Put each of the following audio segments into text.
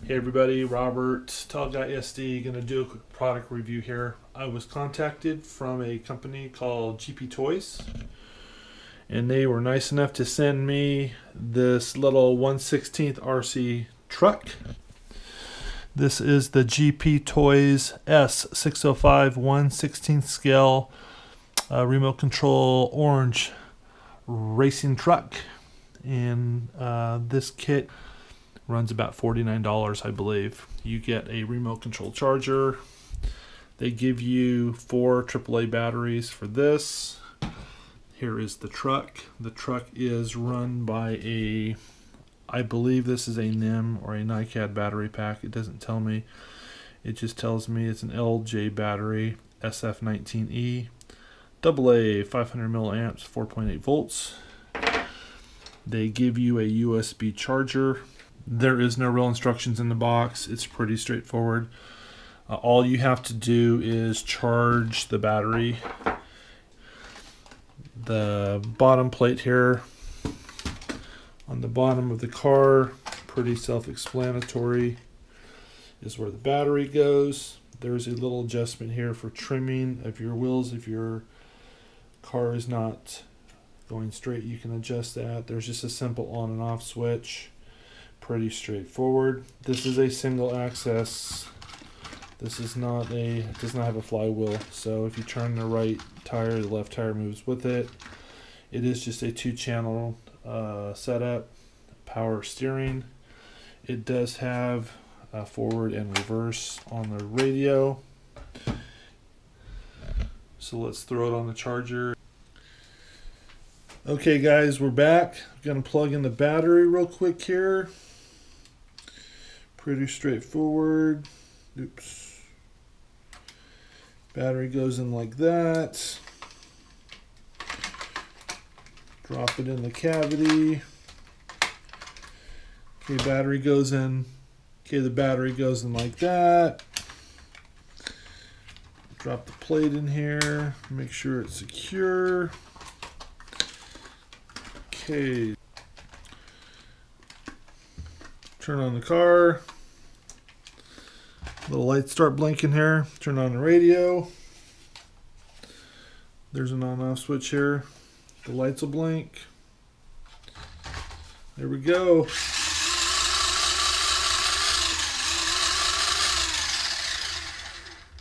Hey everybody, Robert, Tall Guy SD, gonna do a quick product review here. I was contacted from a company called GPToys, and they were nice enough to send me this little 1/16 RC truck. This is the GPToys S605 1/16 scale remote control orange racing truck, and this kit runs about $49, I believe. You get a remote control charger. They give you 4 AAA batteries for this. Here is the truck. The truck is run by I believe this is a NIM or a NiCad battery pack. It doesn't tell me. It just tells me it's an LJ battery, SF19E, AA 500 milliamps, 4.8 volts. They give you a USB charger. There is no real instructions in the box. It's pretty straightforward. All you have to do is charge the battery. The bottom plate here on the bottom of the car, pretty self-explanatory, is where the battery goes. There's a little adjustment here for trimming of your wheels. If your car is not going straight, you can adjust that. There's just a simple on and off switch. Pretty straightforward. This is a single access. This is not it does not have a flywheel, so if you turn the right tire, the left tire moves with it. It is just a 2-channel setup, power steering. It does have forward and reverse on the radio. So let's throw it on the charger. Okay guys, we're back. I'm gonna plug in the battery real quick here. Pretty straightforward. Oops. Battery goes in like that. Drop it in the cavity. Okay, battery goes in. Okay, the battery goes in like that. Drop the plate in here. Make sure it's secure. Okay. Turn on the car. Little lights start blinking here. Turn on the radio. There's an on-off switch here. The lights will blink. There we go.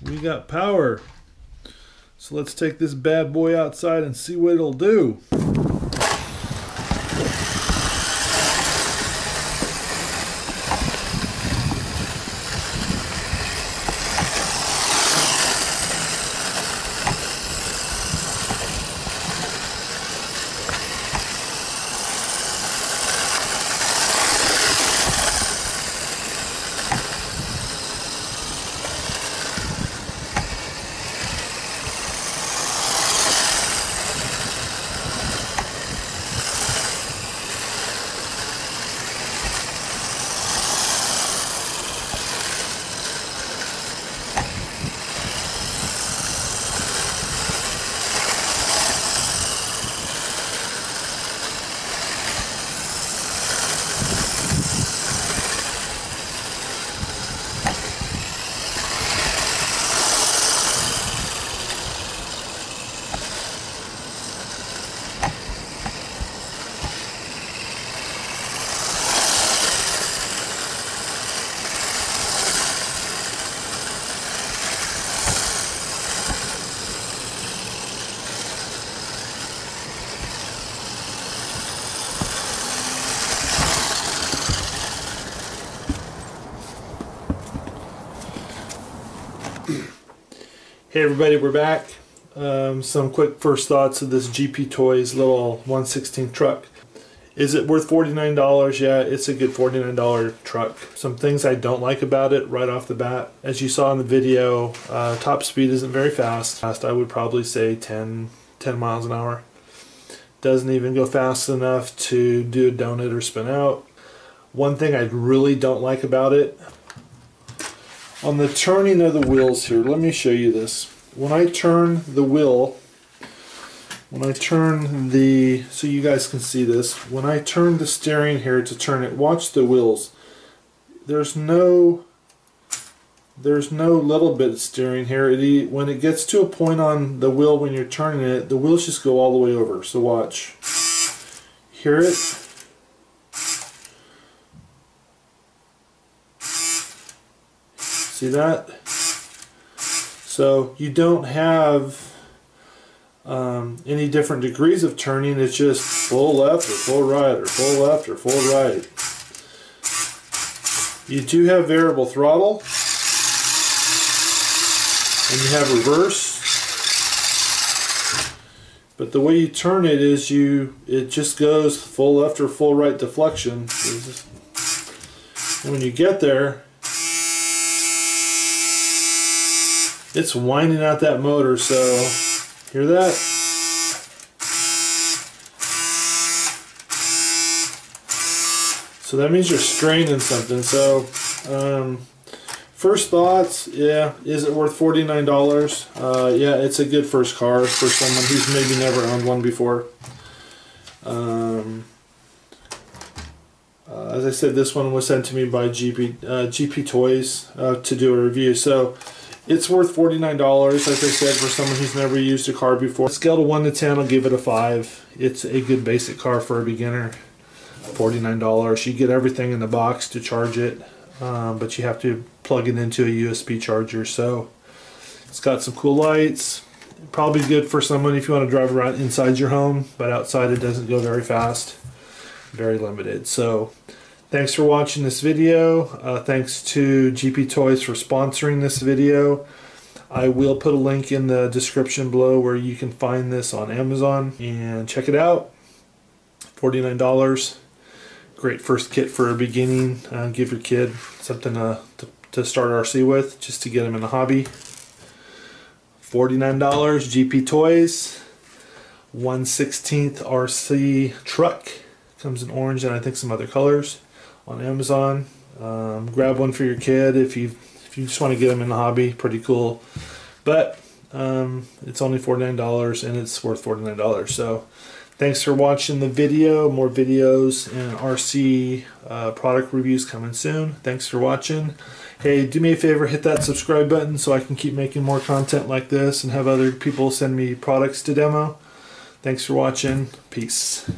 We got power. So let's take this bad boy outside and see what it'll do. Hey everybody, we're back. Some quick first thoughts of this GPToys little 1/16 truck. Is it worth $49? Yeah, it's a good $49 truck. Some things I don't like about it right off the bat. As you saw in the video, top speed isn't very fast. I would probably say 10 miles an hour. Doesn't even go fast enough to do a donut or spin out. One thing I really don't like about it, on the turning of the wheels here, let me show you this. When I turn the wheel, so you guys can see this, when I turn the steering here to turn it, watch the wheels. there's no little bit steering here. When it gets to a point on the wheel when you're turning it, the wheels just go all the way over. So watch. Hear it? See that? So you don't have any different degrees of turning. It's just full left or full right or full left or full right. You do have variable throttle, and you have reverse, but the way you turn it is it just goes full left or full right deflection. And when you get there, it's winding out that motor. So hear that? So that means you're straining something. So first thoughts, yeah, is it worth $49? Yeah, it's a good first car for someone who's maybe never owned one before. As I said, this one was sent to me by GPToys to do a review. So it's worth $49, like I said, for someone who's never used a car before. Scale to 1 to 10, I'll give it a 5. It's a good basic car for a beginner. $49. You get everything in the box to charge it, but you have to plug it into a USB charger. So it's got some cool lights. Probably good for someone if you want to drive around inside your home, but outside it doesn't go very fast. Very limited. So thanks for watching this video. Thanks to GPToys for sponsoring this video. I will put a link in the description below where you can find this on Amazon and check it out. $49. Great first kit for a beginning. Give your kid something to start RC with, just to get them in the hobby. $49. GPToys. 1/16 RC truck. Comes in orange and I think some other colors on Amazon. Grab one for your kid if you just want to get them in the hobby. Pretty cool. But it's only $49 and it's worth $49. So thanks for watching the video. More videos and RC product reviews coming soon. Thanks for watching. Hey, do me a favor, hit that subscribe button so I can keep making more content like this and have other people send me products to demo. Thanks for watching. Peace.